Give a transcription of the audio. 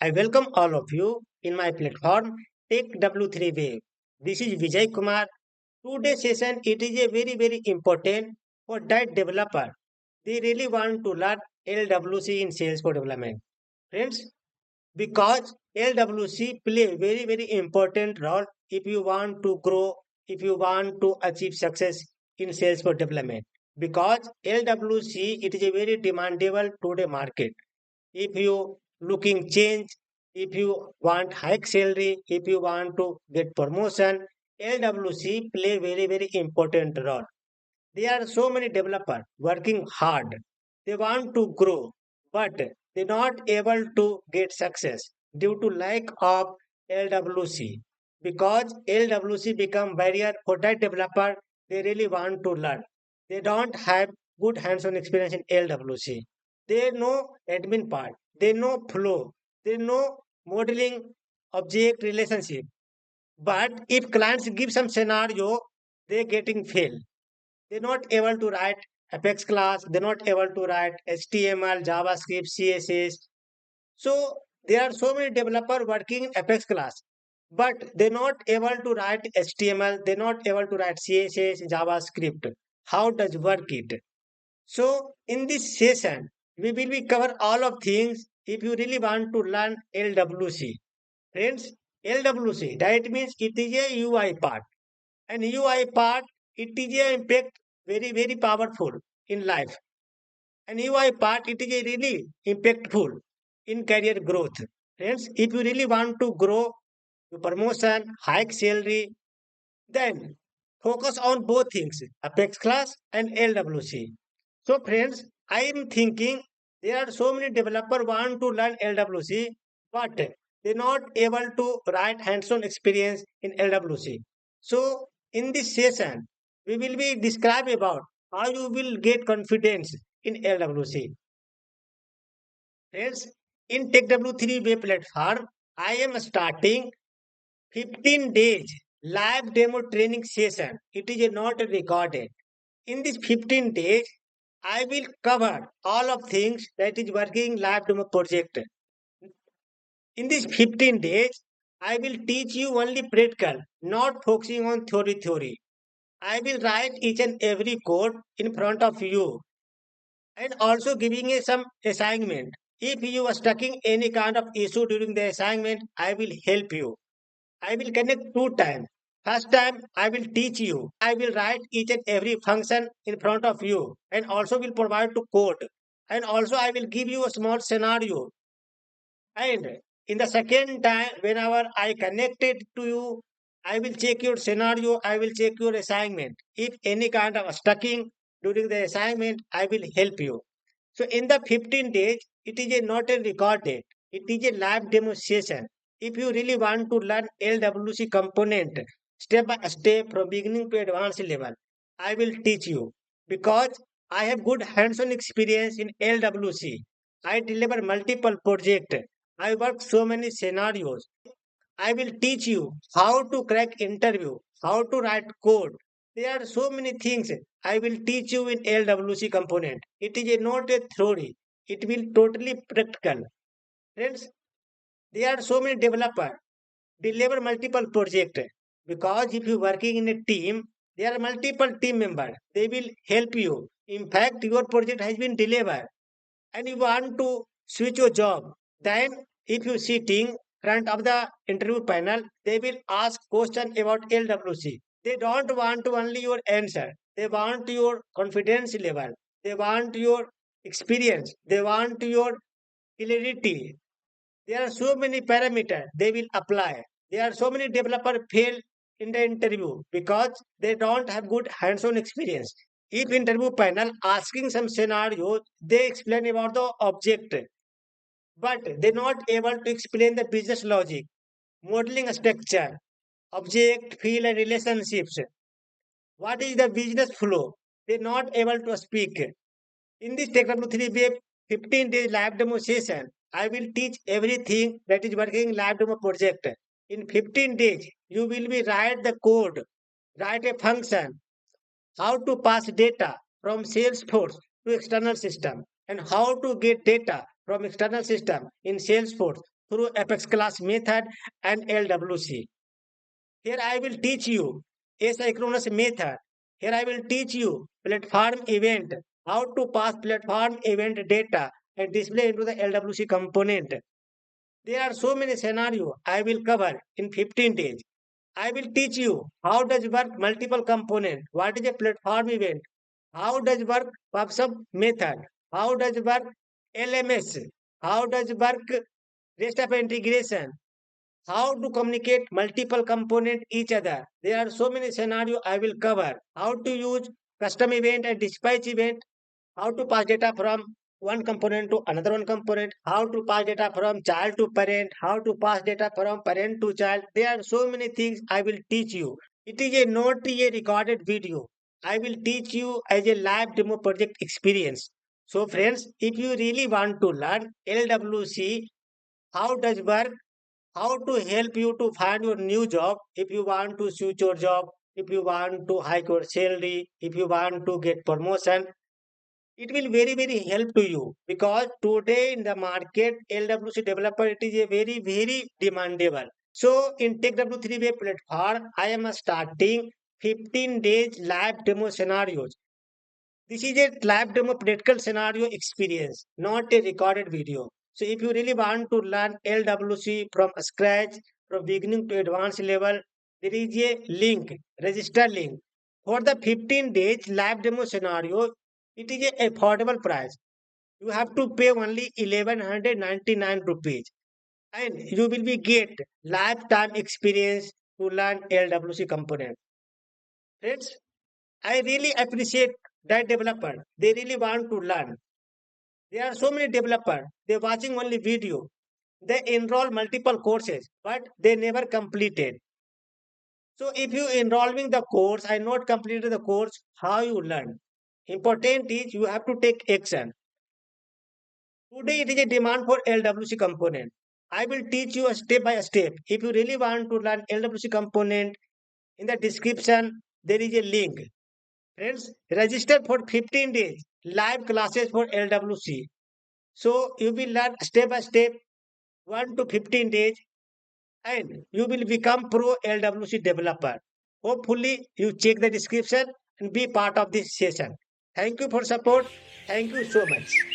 I welcome all of you in my platform Take W3 Wave. This is Vijay Kumar. Today's session it is a very important for that developer. They really want to learn LWC in sales for development. Friends, because LWC play very important role if you want to grow, if you want to achieve success in sales for development. Because LWC it is a very demandable today market. If you looking change, if you want high salary, if you want to get promotion, LWC play very important role. There are so many developers working hard. They want to grow, but they're not able to get success due to lack of LWC. Because LWC become barrier for that developer, they really want to learn. They don't have good hands-on experience in LWC. They know admin part, they know flow, they know modeling object relationship. But if clients give some scenario, they getting fail. They're not able to write Apex class, they're not able to write HTML, JavaScript, CSS. So there are so many developers working in Apex class, but they're not able to write HTML, they're not able to write CSS, JavaScript. How does work it? So in this session, we will be cover all of things if you really want to learn LWC. Friends, LWC, that means it is a UI part. And UI part, it is a impact very powerful in life. And UI part, it is a really impactful in career growth. Friends, if you really want to grow your promotion, hike salary, then focus on both things, Apex class and LWC. So friends, I am thinking there are so many developers want to learn LWC, but they're not able to write hands-on experience in LWC. So in this session, we will be describe about how you will get confidence in LWC. Friends, in TechW3 web platform, I am starting 15 days live demo training session. It is not recorded. In this 15 days, I will cover all of things that is working live demo project. In these 15 days, I will teach you only practical, not focusing on theory. I will write each and every code in front of you and also giving you some assignment. If you are stuck in any kind of issue during the assignment, I will help you. I will connect two times. First time, I will teach you. I will write each and every function in front of you and also will provide to code. And also I will give you a small scenario. And in the second time, whenever I connected to you, I will check your scenario, I will check your assignment. If any kind of stucking during the assignment, I will help you. So in the 15 days, it is a not a recorded, it is a live demonstration. If you really want to learn LWC component step by step from beginning to advanced level, I will teach you because I have good hands-on experience in LWC. I deliver multiple projects. I work so many scenarios. I will teach you how to crack interview, how to write code. There are so many things I will teach you in LWC component. It is not a theory. It will totally practical. Friends, there are so many developers deliver multiple projects because if you working in a team, there are multiple team members. They will help you. In fact, your project has been delivered and you want to switch your job, then if you sitting front of the interview panel, they will ask question about LWC. They don't want to only your answer. They want your confidence level. They want your experience. They want your clarity. There are so many parameters they will apply. There are so many developers fail in the interview because they don't have good hands-on experience. If interview panel asking some scenario, they explain about the object, but they're not able to explain the business logic, modeling structure, object, field, and relationships. What is the business flow? They're not able to speak. In this Technology 3 Web 15 days live demo session, I will teach everything that is working live demo project. In 15 days, you will be write the code, write a function, how to pass data from Salesforce to external system, and how to get data from external system in Salesforce. through Apex class method and LWC. Here I will teach you asynchronous method. Here I will teach you platform event, how to pass platform event data and display into the LWC component. There are so many scenarios I will cover in 15 days. I will teach you how does work multiple component, what is a platform event, how does work PubSub method, how does work LMS, how does work rest of integration, how to communicate multiple component each other. There are so many scenarios I will cover. How to use custom event and dispatch event, how to pass data from one component to another one component, how to pass data from child to parent, how to pass data from parent to child. There are so many things I will teach you. It is a not a recorded video. I will teach you as a live demo project experience. So friends, if you really want to learn LWC, how does work, how to help you to find your new job, if you want to switch your job, if you want to hike your salary, if you want to get promotion, it will very help to you, because today in the market LWC developer, it is a very demandable. So in TechW3 web platform I am starting 15 days live demo scenarios. This is a live demo practical scenario experience, not a recorded video. So if you really want to learn LWC from scratch, from beginning to advanced level, there is a link, register link. For the 15 days live demo scenario, it is a affordable price. You have to pay only 1199 rupees and you will be get lifetime experience to learn LWC component. Friends, I really appreciate that developer. They really want to learn. There are so many developers. They're watching only video. They enroll multiple courses, but they never completed. So if you enrolling the course and not completed the course, how you learn? Important is you have to take action. Today it is a demand for LWC component. I will teach you a step by step. If you really want to learn LWC component, in the description there is a link. Friends, register for 15 days live classes for LWC. So you will learn step by step 1 to 15 days and you will become pro LWC developer. Hopefully you check the description and be part of this session. Thank you for support. Thank you so much.